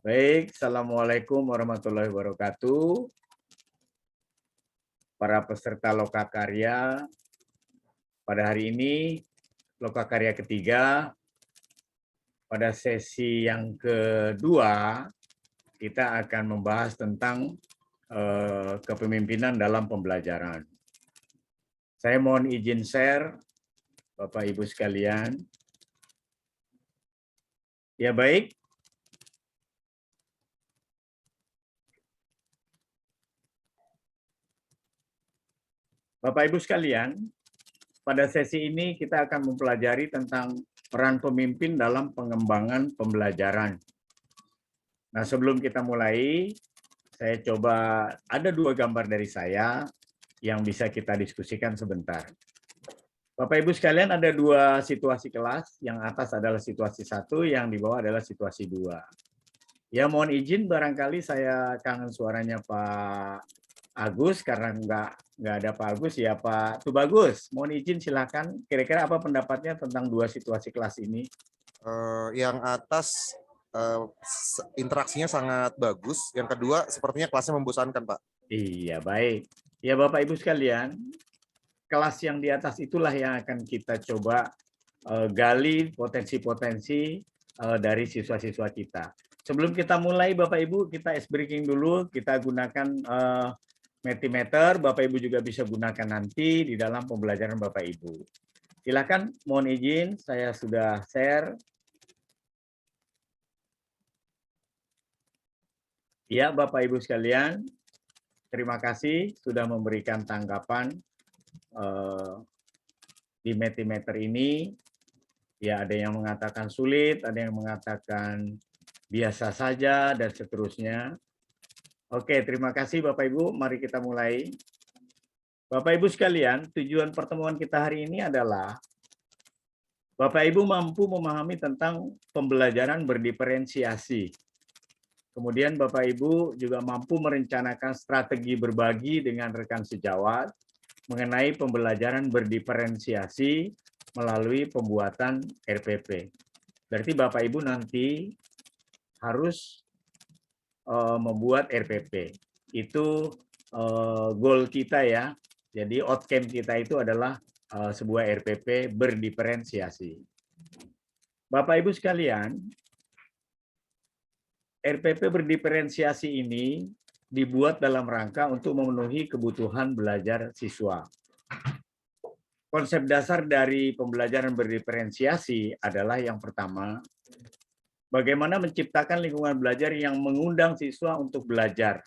Baik, Assalamualaikum warahmatullahi wabarakatuh. Para peserta Lokakarya, pada hari ini Lokakarya ketiga, pada sesi yang kedua, kita akan membahas tentang kepemimpinan dalam pembelajaran. Saya mohon izin share, Bapak Ibu sekalian. Ya baik, Bapak Ibu sekalian, pada sesi ini kita akan mempelajari tentang peran pemimpin dalam pengembangan pembelajaran. Nah, sebelum kita mulai, saya coba ada 2 gambar dari saya yang bisa kita diskusikan sebentar. Bapak Ibu sekalian, ada 2 situasi kelas, yang atas adalah situasi 1, yang di bawah adalah situasi 2. Ya, mohon izin barangkali saya kangen suaranya Pak Agus, karena nggak ada Pak Agus, ya Pak Tubagus. Mohon izin silakan, kira-kira apa pendapatnya tentang 2 situasi kelas ini? Yang atas interaksinya sangat bagus. Yang kedua, sepertinya kelasnya membosankan, Pak. Iya, baik. Ya Bapak Ibu sekalian, kelas yang di atas itulah yang akan kita coba gali potensi-potensi dari siswa-siswa kita. Sebelum kita mulai, Bapak Ibu, kita ice breaking dulu. Kita gunakan Mentimeter. Bapak Ibu juga bisa gunakan nanti di dalam pembelajaran Bapak Ibu. Silakan, mohon izin, saya sudah share. Ya, Bapak Ibu sekalian, terima kasih sudah memberikan tanggapan di Mentimeter ini. Ya, ada yang mengatakan sulit, ada yang mengatakan biasa saja, dan seterusnya. Oke, terima kasih Bapak Ibu. Mari kita mulai. Bapak Ibu sekalian, tujuan pertemuan kita hari ini adalah Bapak Ibu mampu memahami tentang pembelajaran berdiferensiasi. Kemudian Bapak Ibu juga mampu merencanakan strategi berbagi dengan rekan sejawat mengenai pembelajaran berdiferensiasi melalui pembuatan RPP. Berarti Bapak Ibu nanti harus membuat RPP. Itu goal kita ya. Jadi outcome kita itu adalah sebuah RPP berdiferensiasi. Bapak Ibu sekalian, RPP berdiferensiasi ini dibuat dalam rangka untuk memenuhi kebutuhan belajar siswa. Konsep dasar dari pembelajaran berdiferensiasi adalah yang pertama, bagaimana menciptakan lingkungan belajar yang mengundang siswa untuk belajar,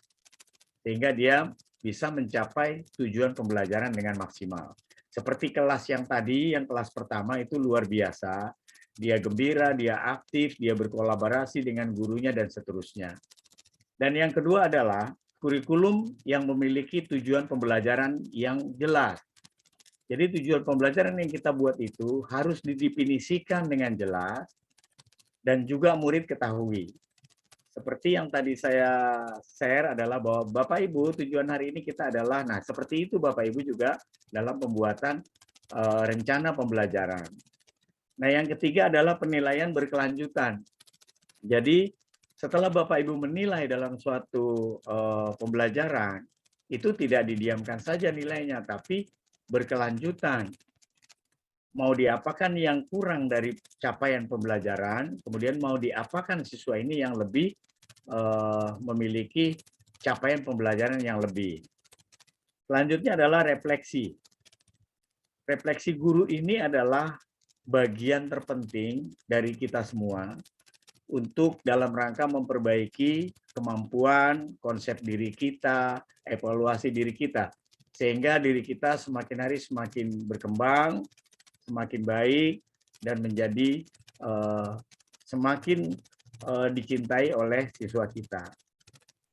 sehingga dia bisa mencapai tujuan pembelajaran dengan maksimal. Seperti kelas yang tadi, yang kelas pertama itu luar biasa. Dia gembira, dia aktif, dia berkolaborasi dengan gurunya, dan seterusnya. Dan yang kedua adalah kurikulum yang memiliki tujuan pembelajaran yang jelas. Jadi tujuan pembelajaran yang kita buat itu harus didefinisikan dengan jelas dan juga murid ketahui. Seperti yang tadi saya share adalah bahwa Bapak Ibu tujuan hari ini kita adalah, nah seperti itu Bapak Ibu juga dalam pembuatan rencana pembelajaran. Nah yang ketiga adalah penilaian berkelanjutan. Jadi setelah Bapak Ibu menilai dalam suatu pembelajaran, itu tidak didiamkan saja nilainya, tapi berkelanjutan. Mau diapakan yang kurang dari capaian pembelajaran, kemudian mau diapakan siswa ini yang lebih memiliki capaian pembelajaran yang lebih. Selanjutnya adalah refleksi. Refleksi guru ini adalah bagian terpenting dari kita semua untuk dalam rangka memperbaiki kemampuan, konsep diri kita, evaluasi diri kita. Sehingga diri kita semakin hari semakin berkembang, semakin baik, dan menjadi semakin dicintai oleh siswa kita.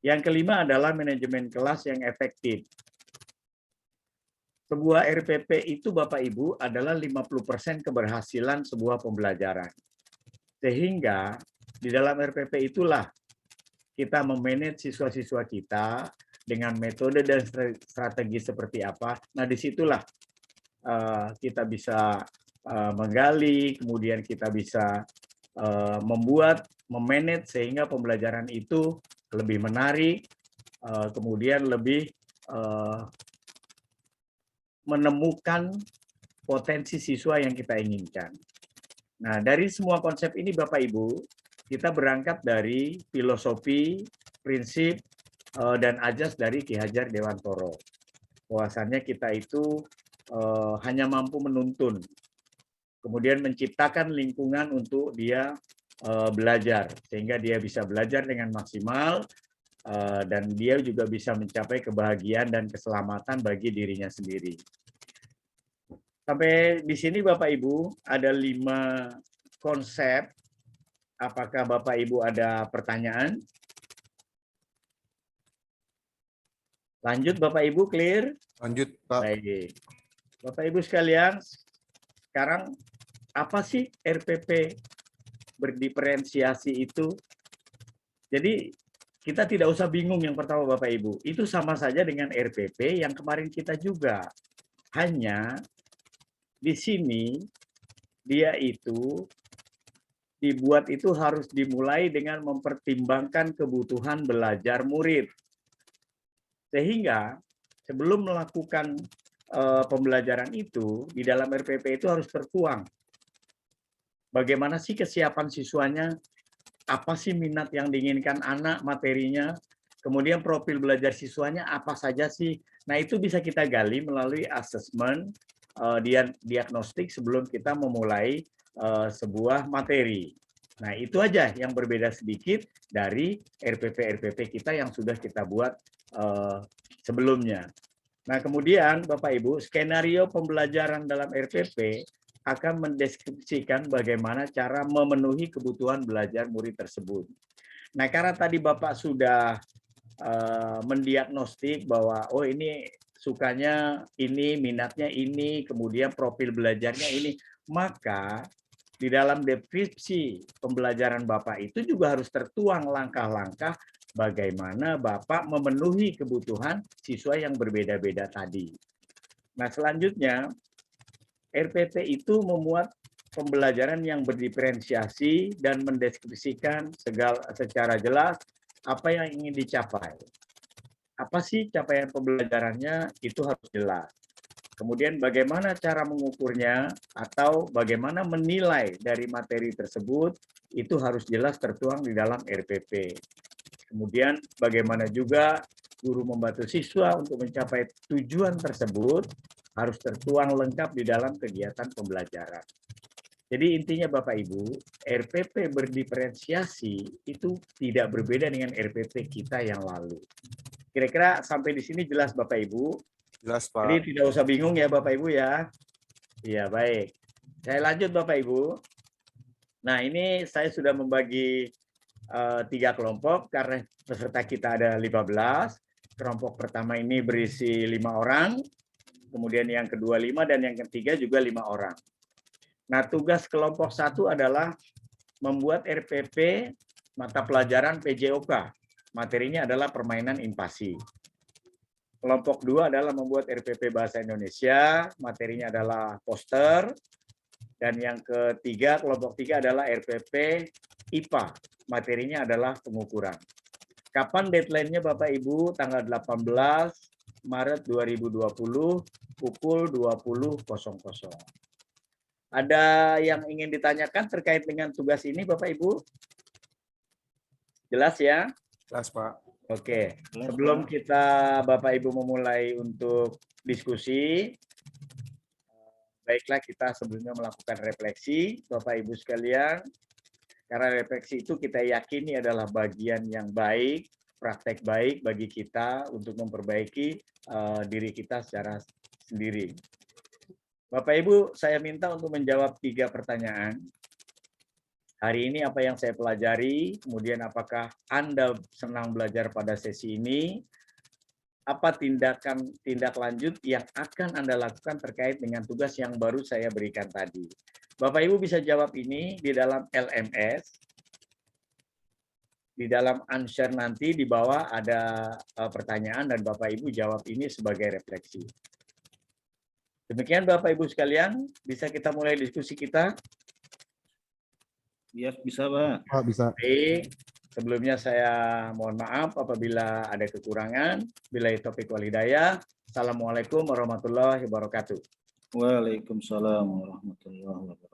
Yang kelima adalah manajemen kelas yang efektif. Sebuah RPP itu Bapak Ibu adalah 50% keberhasilan sebuah pembelajaran. Sehingga di dalam RPP itulah kita memanage siswa-siswa kita dengan metode dan strategi seperti apa. Nah, disitulah kita bisa menggali, kemudian kita bisa membuat memanage sehingga pembelajaran itu lebih menarik, kemudian lebih menemukan potensi siswa yang kita inginkan. Nah, dari semua konsep ini Bapak Ibu, kita berangkat dari filosofi, prinsip, dan ajas dari Ki Hajar Dewantoro. Bahwasannya kita itu hanya mampu menuntun, kemudian menciptakan lingkungan untuk dia belajar, sehingga dia bisa belajar dengan maksimal, dan dia juga bisa mencapai kebahagiaan dan keselamatan bagi dirinya sendiri. Sampai di sini Bapak Ibu ada 5 konsep. Apakah Bapak Ibu ada pertanyaan? Lanjut Bapak Ibu, clear? Lanjut, Pak. Baik. Bapak Ibu sekalian, sekarang apa sih RPP berdiferensiasi itu? Jadi kita tidak usah bingung yang pertama Bapak Ibu. Itu sama saja dengan RPP yang kemarin kita juga. Hanya di sini dia itu dibuat itu harus dimulai dengan mempertimbangkan kebutuhan belajar murid. Sehingga sebelum melakukan pembelajaran itu, di dalam RPP itu harus tertuang. Bagaimana sih kesiapan siswanya, apa sih minat yang diinginkan anak, materinya, kemudian profil belajar siswanya apa saja sih. Nah itu bisa kita gali melalui asesmen, diagnostik sebelum kita memulai sebuah materi. Nah itu aja yang berbeda sedikit dari RPP-RPP kita yang sudah kita buat sebelumnya. Nah kemudian Bapak Ibu, skenario pembelajaran dalam RPP akan mendeskripsikan bagaimana cara memenuhi kebutuhan belajar murid tersebut. Nah karena tadi Bapak sudah mendiagnostik bahwa oh ini sukanya ini, minatnya ini, kemudian profil belajarnya ini, maka di dalam deskripsi pembelajaran Bapak itu juga harus tertuang langkah-langkah bagaimana Bapak memenuhi kebutuhan siswa yang berbeda-beda tadi. Nah selanjutnya, RPP itu memuat pembelajaran yang berdiferensiasi dan mendeskripsikan secara jelas apa yang ingin dicapai. Apa sih capaian pembelajarannya itu harus jelas. Kemudian bagaimana cara mengukurnya atau bagaimana menilai dari materi tersebut itu harus jelas tertuang di dalam RPP. Kemudian bagaimana juga guru membantu siswa untuk mencapai tujuan tersebut harus tertuang lengkap di dalam kegiatan pembelajaran. Jadi intinya Bapak Ibu, RPP berdiferensiasi itu tidak berbeda dengan RPP kita yang lalu. Kira-kira sampai di sini jelas Bapak Ibu? Jelas, Pak. Jadi tidak usah bingung ya Bapak Ibu ya. Iya baik. Saya lanjut Bapak Ibu. Nah ini saya sudah membagi 3 kelompok karena peserta kita ada 15. Kelompok pertama ini berisi 5 orang. Kemudian yang kedua 5 dan yang ketiga juga 5 orang. Nah tugas kelompok 1 adalah membuat RPP mata pelajaran PJOK. Materinya adalah permainan invasi. Kelompok 2 adalah membuat RPP Bahasa Indonesia, materinya adalah poster. Dan yang ketiga, kelompok 3 adalah RPP IPA, materinya adalah pengukuran. Kapan deadline-nya Bapak Ibu? Tanggal 18 Maret 2020, pukul 20.00. Ada yang ingin ditanyakan terkait dengan tugas ini Bapak Ibu? Jelas ya? Jelas, Pak. Oke, sebelum kita Bapak Ibu memulai untuk diskusi, baiklah kita sebelumnya melakukan refleksi Bapak Ibu sekalian. Karena refleksi itu kita yakini adalah bagian yang baik, praktek baik bagi kita untuk memperbaiki diri kita secara sendiri. Bapak Ibu, saya minta untuk menjawab 3 pertanyaan. Hari ini apa yang saya pelajari, kemudian apakah Anda senang belajar pada sesi ini, apa tindak lanjut yang akan Anda lakukan terkait dengan tugas yang baru saya berikan tadi. Bapak Ibu bisa jawab ini di dalam LMS, di dalam answer nanti di bawah ada pertanyaan dan Bapak Ibu jawab ini sebagai refleksi. Demikian Bapak Ibu sekalian, bisa kita mulai diskusi kita. Ya, bisa, Pak. Pak, bisa. Baik, sebelumnya saya mohon maaf apabila ada kekurangan. Billahi taufiq wal hidayah. Assalamualaikum warahmatullahi wabarakatuh. Waalaikumsalam warahmatullahi wabarakatuh.